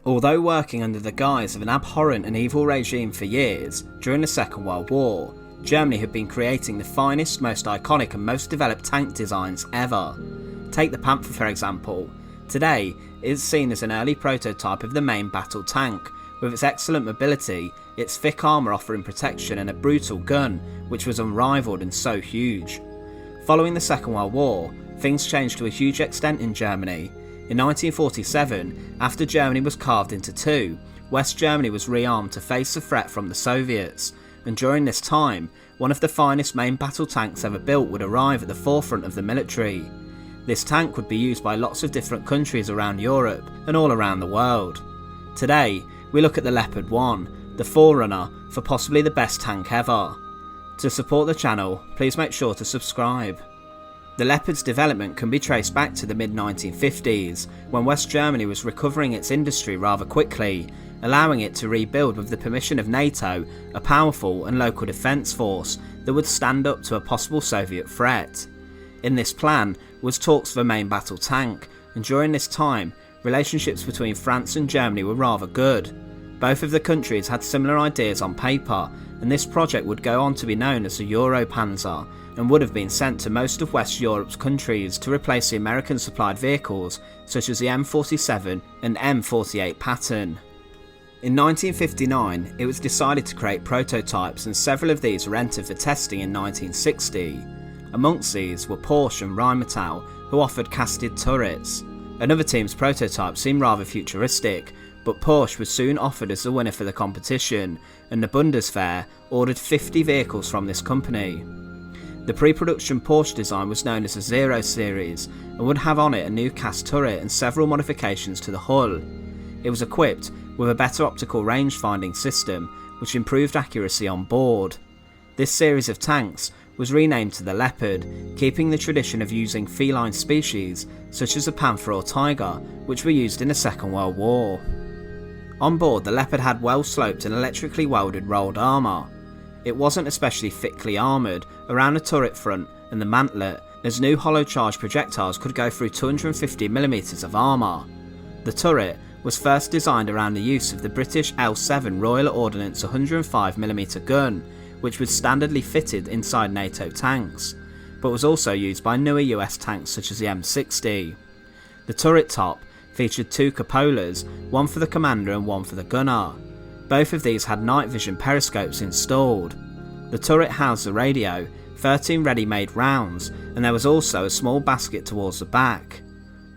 Although working under the guise of an abhorrent and evil regime for years, during the Second World War, Germany had been creating the finest, most iconic and most developed tank designs ever. Take the Panther for example. Today, it is seen as an early prototype of the main battle tank, with its excellent mobility, its thick armour offering protection and a brutal gun, which was unrivalled and so huge. Following the Second World War, things changed to a huge extent in Germany. In 1947, after Germany was carved into two, West Germany was rearmed to face the threat from the Soviets, and during this time, one of the finest main battle tanks ever built would arrive at the forefront of the military. This tank would be used by lots of different countries around Europe and all around the world. Today, we look at the Leopard 1, the forerunner for possibly the best tank ever. To support the channel, please make sure to subscribe. The Leopard's development can be traced back to the mid-1950s, when West Germany was recovering its industry rather quickly, allowing it to rebuild with the permission of NATO, a powerful and local defence force that would stand up to a possible Soviet threat. In this plan was talks for a main battle tank, and during this time, relationships between France and Germany were rather good. Both of the countries had similar ideas on paper, and this project would go on to be known as the Panzer, and would have been sent to most of West Europe's countries to replace the American supplied vehicles such as the M47 and M48 pattern. In 1959, it was decided to create prototypes, and several of these were entered for testing in 1960. Amongst these were Porsche and Rheinmetall, who offered casted turrets. Another team's prototype seemed rather futuristic, but Porsche was soon offered as the winner for the competition, and the Bundeswehr ordered 50 vehicles from this company. The pre-production Porsche design was known as the Zero Series, and would have on it a new cast turret and several modifications to the hull. It was equipped with a better optical range-finding system, which improved accuracy on board. This series of tanks was renamed to the Leopard, keeping the tradition of using feline species such as the panther or tiger, which were used in the Second World War. On board, the Leopard had well-sloped and electrically welded rolled armour. It wasn't especially thickly armoured around the turret front and the mantlet, as new hollow charge projectiles could go through 250mm of armour. The turret was first designed around the use of the British L7 Royal Ordnance 105mm gun, which was standardly fitted inside NATO tanks, but was also used by newer US tanks such as the M60. The turret top featured two cupolas, one for the commander and one for the gunner. Both of these had night vision periscopes installed. The turret housed the radio, 13 ready-made rounds, and there was also a small basket towards the back.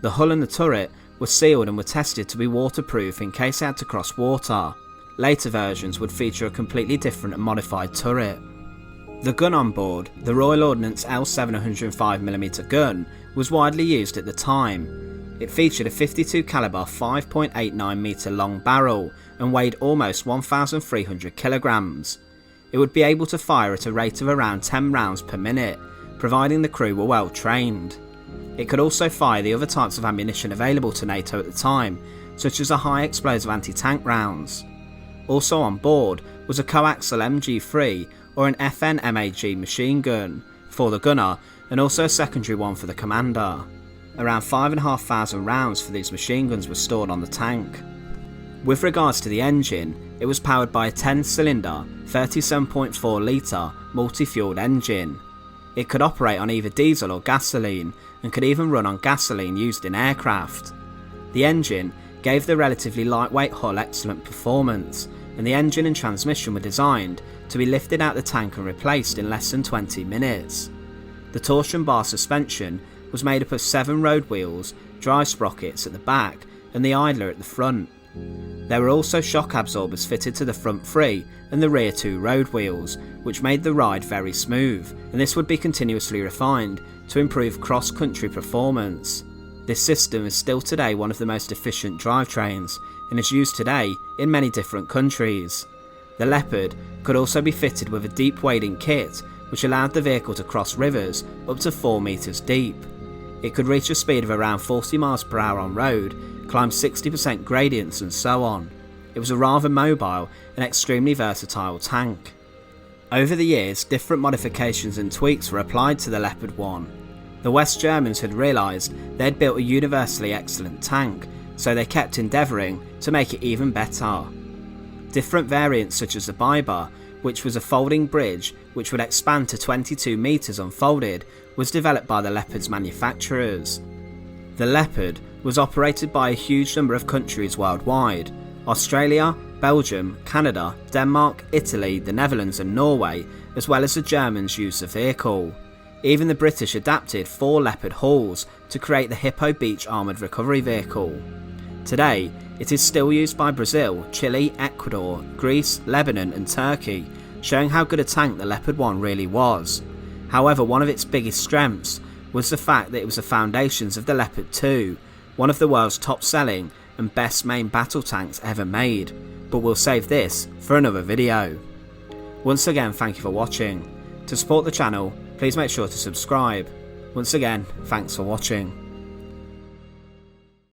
The hull and the turret were sealed and were tested to be waterproof in case they had to cross water. Later versions would feature a completely different and modified turret. The gun on board, the Royal Ordnance L7 105mm gun, was widely used at the time. It featured a 52 caliber 5.89 metre long barrel and weighed almost 1,300 kilograms. It would be able to fire at a rate of around 10 rounds per minute, providing the crew were well trained. It could also fire the other types of ammunition available to NATO at the time, such as the high explosive anti-tank rounds. Also on board was a coaxial MG3 or an FN MAG machine gun for the gunner, and also a secondary one for the commander. Around 5,500 rounds for these machine guns were stored on the tank. With regards to the engine, it was powered by a 10-cylinder, 37.4 litre multi-fueled engine. It could operate on either diesel or gasoline, and could even run on gasoline used in aircraft. The engine gave the relatively lightweight hull excellent performance, and the engine and transmission were designed to be lifted out the tank and replaced in less than 20 minutes. The torsion bar suspension was made up of 7 road wheels, drive sprockets at the back, and the idler at the front. There were also shock absorbers fitted to the front 3 and the rear 2 road wheels, which made the ride very smooth, and this would be continuously refined to improve cross-country performance. This system is still today one of the most efficient drivetrains, and is used today in many different countries. The Leopard could also be fitted with a deep wading kit, which allowed the vehicle to cross rivers up to 4 metres deep. It could reach a speed of around 40 miles per hour on road, climb 60% gradients and so on. It was a rather mobile and extremely versatile tank. Over the years, different modifications and tweaks were applied to the Leopard 1. The West Germans had realised they had built a universally excellent tank, so they kept endeavouring to make it even better. Different variants such as the Biber, which was a folding bridge which would expand to 22 metres unfolded, was developed by the Leopard's manufacturers. The Leopard was operated by a huge number of countries worldwide: Australia, Belgium, Canada, Denmark, Italy, the Netherlands and Norway, as well as the Germans used the vehicle. Even the British adapted 4 Leopard hulls to create the Hippo Beach Armoured Recovery Vehicle. Today, it is still used by Brazil, Chile, Ecuador, Greece, Lebanon and Turkey, showing how good a tank the Leopard 1 really was. However, one of its biggest strengths was the fact that it was the foundations of the Leopard 2, one of the world's top-selling and best main battle tanks ever made, but we'll save this for another video. Once again, thank you for watching. To support the channel, please make sure to subscribe. Once again, thanks for watching.